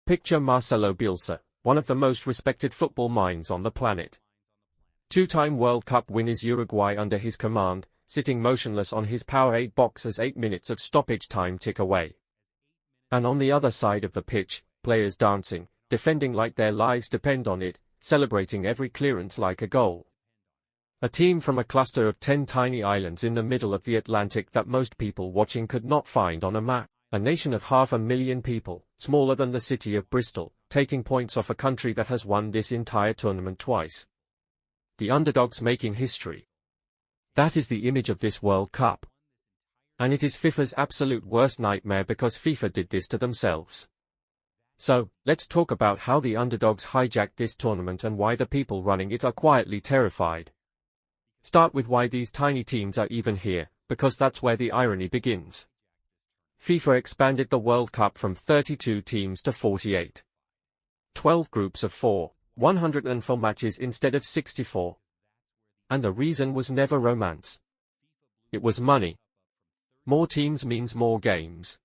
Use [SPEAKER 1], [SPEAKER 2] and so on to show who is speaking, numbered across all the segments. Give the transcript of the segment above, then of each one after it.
[SPEAKER 1] Picture Marcelo Bielsa, one of the most respected football minds on the planet. Two-time World Cup winners Uruguay under his command, sitting motionless on his Powerade box as 8 minutes of stoppage time tick away. And on the other side of the pitch, players dancing, defending like their lives depend on it, celebrating every clearance like a goal. A team from a cluster of 10 tiny islands in the middle of the Atlantic that most people watching could not find on a map. A nation of 500,000 people, smaller than the city of Bristol, taking points off a country that has won this entire tournament twice. The underdogs making history. That is the image of this World Cup. And it is FIFA's absolute worst nightmare because FIFA did this to themselves. So, let's talk about how the underdogs hijacked this tournament and why the people running it are quietly terrified. Start with why these tiny teams are even here, because that's where the irony begins. FIFA expanded the World Cup from 32 teams to 48. 12 groups of 4, 104 matches instead of 64. And the reason was never romance. It was money. More teams means more games.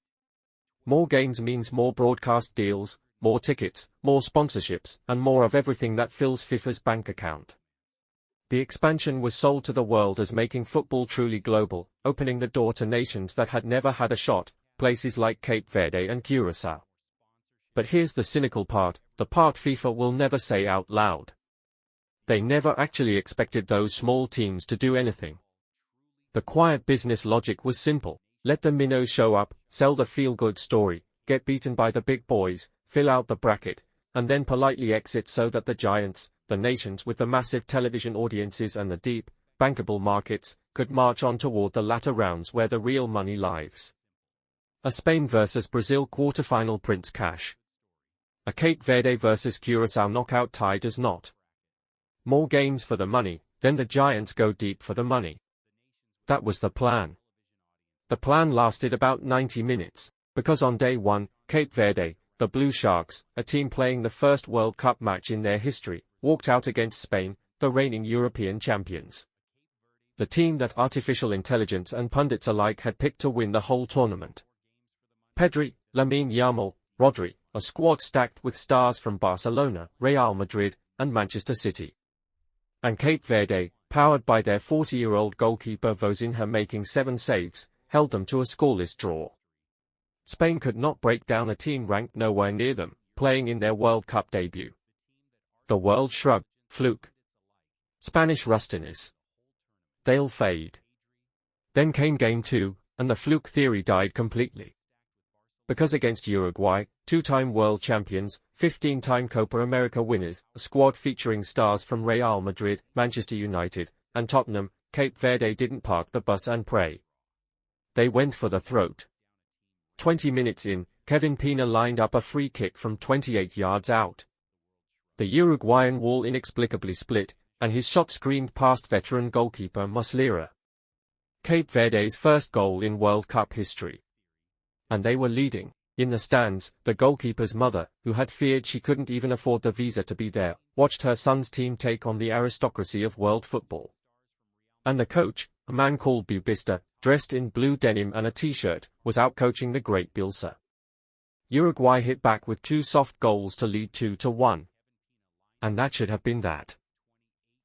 [SPEAKER 1] More games means more broadcast deals, more tickets, more sponsorships, and more of everything that fills FIFA's bank account. The expansion was sold to the world as making football truly global, opening the door to nations that had never had a shot, places like Cape Verde and Curaçao. But here's the cynical part, the part FIFA will never say out loud. They never actually expected those small teams to do anything. The quiet business logic was simple. Let the minnows show up, sell the feel-good story, get beaten by the big boys, fill out the bracket, and then politely exit so that the giants, the nations with the massive television audiences and the deep, bankable markets, could march on toward the latter rounds where the real money lies. A Spain vs Brazil quarterfinal prints cash. A Cape Verde vs Curaçao knockout tie does not. More games for the money, then the giants go deep for the money. That was the plan. The plan lasted about 90 minutes, because on day one, Cape Verde, the Blue Sharks, a team playing the first World Cup match in their history, walked out against Spain, the reigning European champions. The team that artificial intelligence and pundits alike had picked to win the whole tournament. Pedri, Lamine Yamal, Rodri, a squad stacked with stars from Barcelona, Real Madrid, and Manchester City. And Cape Verde, powered by their 40-year-old goalkeeper Vozinha making 7 saves, held them to a scoreless draw. Spain could not break down a team ranked nowhere near them, playing in their World Cup debut. The world shrugged, fluke. Spanish rustiness. They'll fade. Then came Game 2, and the fluke theory died completely. Because against Uruguay, 2-time world champions, 15-time Copa America winners, a squad featuring stars from Real Madrid, Manchester United, and Tottenham, Cape Verde didn't park the bus and pray. They went for the throat. 20 minutes in, Kevin Pina lined up a free kick from 28 yards out. The Uruguayan wall inexplicably split, and his shot screamed past veteran goalkeeper Muslera. Cape Verde's first goal in World Cup history. And they were leading. In the stands, the goalkeeper's mother, who had feared she couldn't even afford the visa to be there, watched her son's team take on the aristocracy of world football. And the coach, a man called Bubista, dressed in blue denim and a t-shirt, was out-coaching the great Bielsa. Uruguay hit back with 2 soft goals to lead 2-1. And that should have been that.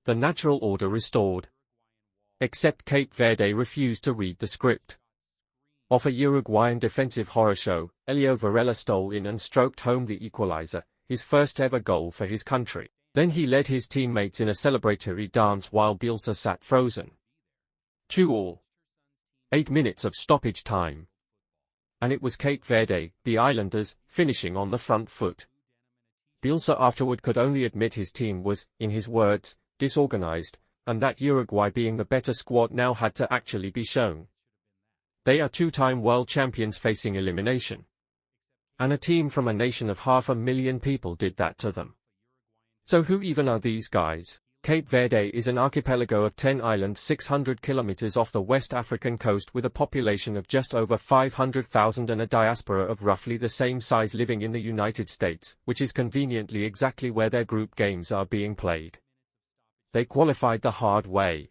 [SPEAKER 1] The natural order restored. Except Cape Verde refused to read the script. Off a Uruguayan defensive horror show, Elio Varela stole in and stroked home the equalizer, his first ever goal for his country. Then he led his teammates in a celebratory dance while Bielsa sat frozen. 2-2. 8 minutes of stoppage time. And it was Cape Verde, the islanders, finishing on the front foot. Bielsa afterward could only admit his team was, in his words, disorganized, and that Uruguay being the better squad now had to actually be shown. They are 2-time world champions facing elimination. And a team from a nation of 500,000 people did that to them. So who even are these guys? Cape Verde is an archipelago of 10 islands 600 kilometers off the West African coast with a population of just over 500,000 and a diaspora of roughly the same size living in the United States, which is conveniently exactly where their group games are being played. They qualified the hard way.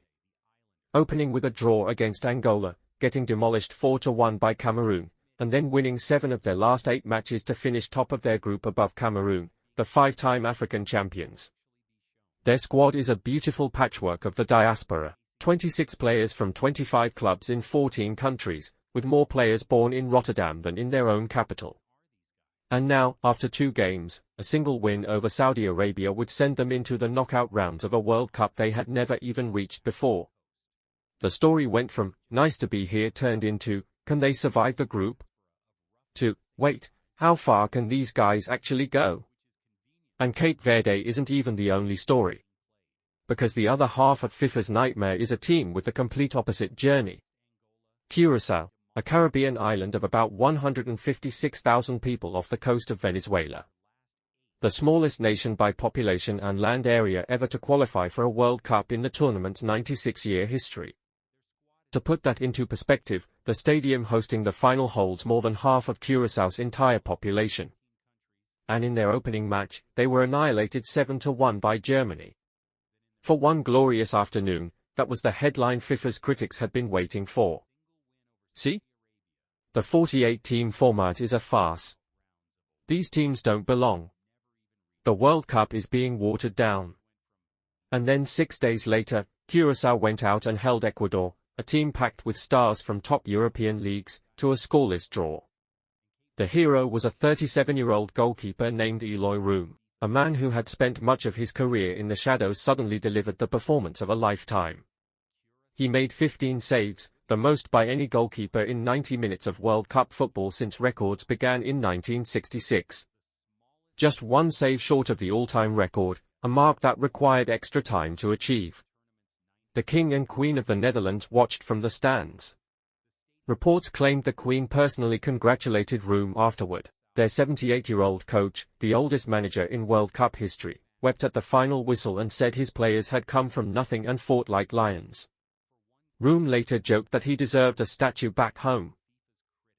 [SPEAKER 1] Opening with a draw against Angola, getting demolished 4-1 by Cameroon, and then winning 7 of their last 8 matches to finish top of their group above Cameroon, the 5-time African champions. Their squad is a beautiful patchwork of the diaspora, 26 players from 25 clubs in 14 countries, with more players born in Rotterdam than in their own capital. And now, after 2 games, a single win over Saudi Arabia would send them into the knockout rounds of a World Cup they had never even reached before. The story went from, nice to be here, turned into, can they survive the group? To, wait, how far can these guys actually go? And Cape Verde isn't even the only story. Because the other half of FIFA's nightmare is a team with the complete opposite journey. Curaçao, a Caribbean island of about 156,000 people off the coast of Venezuela. The smallest nation by population and land area ever to qualify for a World Cup in the tournament's 96-year history. To put that into perspective, the stadium hosting the final holds more than half of Curaçao's entire population. And in their opening match, they were annihilated 7-1 by Germany. For one glorious afternoon, that was the headline FIFA's critics had been waiting for. See? The 48-team format is a farce. These teams don't belong. The World Cup is being watered down. And then 6 days later, Curaçao went out and held Ecuador, a team packed with stars from top European leagues, to a scoreless draw. The hero was a 37-year-old goalkeeper named Eloy Room, a man who had spent much of his career in the shadows. Suddenly delivered the performance of a lifetime. He made 15 saves, the most by any goalkeeper in 90 minutes of World Cup football since records began in 1966. Just 1 save short of the all-time record, a mark that required extra time to achieve. The King and Queen of the Netherlands watched from the stands. Reports claimed the Queen personally congratulated Room afterward. Their 78-year-old coach, the oldest manager in World Cup history, wept at the final whistle and said his players had come from nothing and fought like lions. Room later joked that he deserved a statue back home.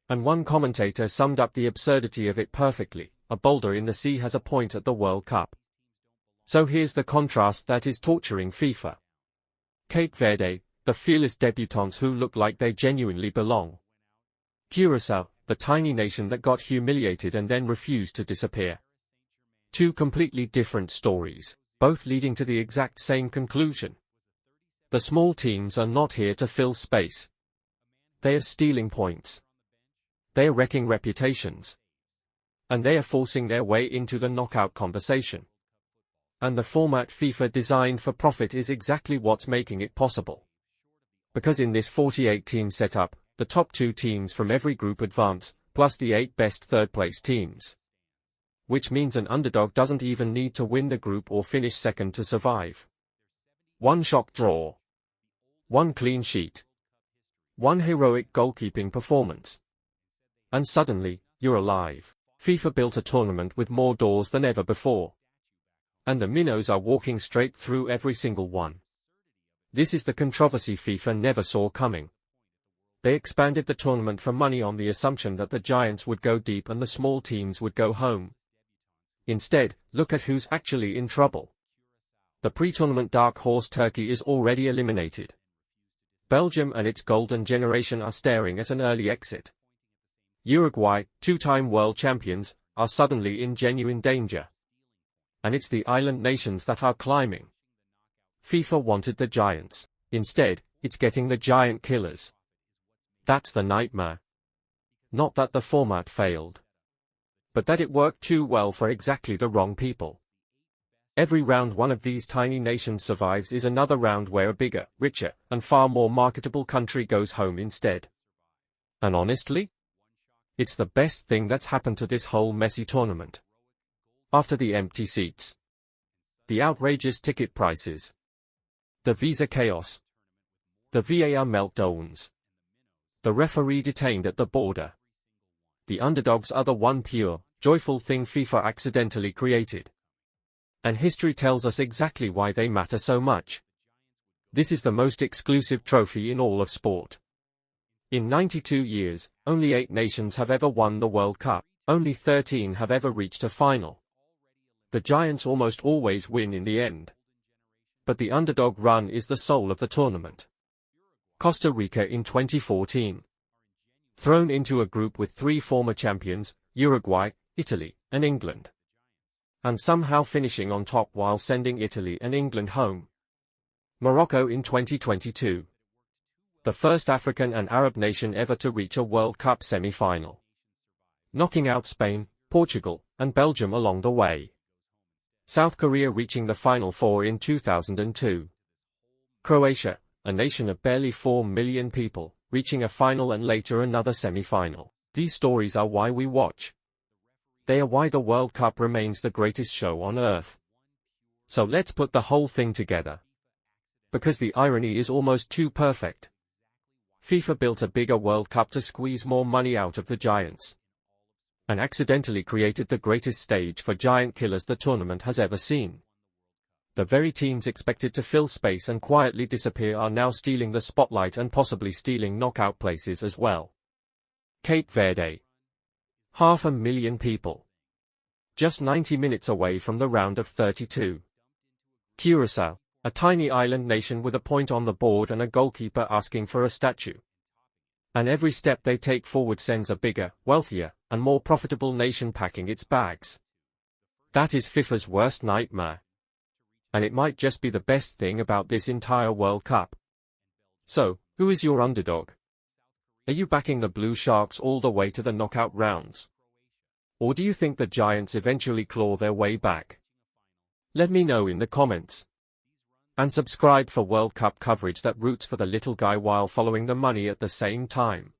[SPEAKER 1] And one commentator summed up the absurdity of it perfectly: a boulder in the sea has a point at the World Cup. So here's the contrast that is torturing FIFA. Cape Verde, the fearless debutants who look like they genuinely belong. Curaçao, the tiny nation that got humiliated and then refused to disappear. 2 completely different stories, both leading to the exact same conclusion. The small teams are not here to fill space. They are stealing points. They are wrecking reputations. And they are forcing their way into the knockout conversation. And the format FIFA designed for profit is exactly what's making it possible. Because in this 48-team setup, the top 2 teams from every group advance, plus the 8 best third-place teams. Which means an underdog doesn't even need to win the group or finish second to survive. 1 shock draw. 1 clean sheet. 1 heroic goalkeeping performance. And suddenly, you're alive. FIFA built a tournament with more doors than ever before. And the minnows are walking straight through every single one. This is the controversy FIFA never saw coming. They expanded the tournament for money on the assumption that the giants would go deep and the small teams would go home. Instead, look at who's actually in trouble. The pre-tournament dark horse Turkey is already eliminated. Belgium and its golden generation are staring at an early exit. Uruguay, 2-time world champions, are suddenly in genuine danger. And it's the island nations that are climbing. FIFA wanted the giants. Instead, it's getting the giant killers. That's the nightmare. Not that the format failed, but that it worked too well for exactly the wrong people. Every round one of these tiny nations survives is another round where a bigger, richer, and far more marketable country goes home instead. And honestly, it's the best thing that's happened to this whole messy tournament. After the empty seats, the outrageous ticket prices, the visa chaos, the VAR meltdowns, the referee detained at the border, the underdogs are the one pure, joyful thing FIFA accidentally created. And history tells us exactly why they matter so much. This is the most exclusive trophy in all of sport. In 92 years, only 8 nations have ever won the World Cup, only 13 have ever reached a final. The giants almost always win in the end. But the underdog run is the soul of the tournament. Costa Rica in 2014. thrown into a group with 3 former champions, Uruguay, Italy, and England. And somehow finishing on top while sending Italy and England home. Morocco in 2022. The first African and Arab nation ever to reach a World Cup semi-final. Knocking out Spain, Portugal, and Belgium along the way. South Korea reaching the Final Four in 2002. Croatia, a nation of barely 4 million people, reaching a final and later another semi-final. These stories are why we watch. They are why the World Cup remains the greatest show on earth. So let's put the whole thing together. Because the irony is almost too perfect. FIFA built a bigger World Cup to squeeze more money out of the giants. And accidentally created the greatest stage for giant killers the tournament has ever seen. The very teams expected to fill space and quietly disappear are now stealing the spotlight and possibly stealing knockout places as well. Cape Verde. 500,000 people. Just 90 minutes away from the round of 32. Curaçao, a tiny island nation with a point on the board and a goalkeeper asking for a statue. And every step they take forward sends a bigger, wealthier, and more profitable nation packing its bags. That is FIFA's worst nightmare. And it might just be the best thing about this entire World Cup. So, who is your underdog? Are you backing the Blue Sharks all the way to the knockout rounds? Or do you think the Giants eventually claw their way back? Let me know in the comments. And subscribe for World Cup coverage that roots for the little guy while following the money at the same time.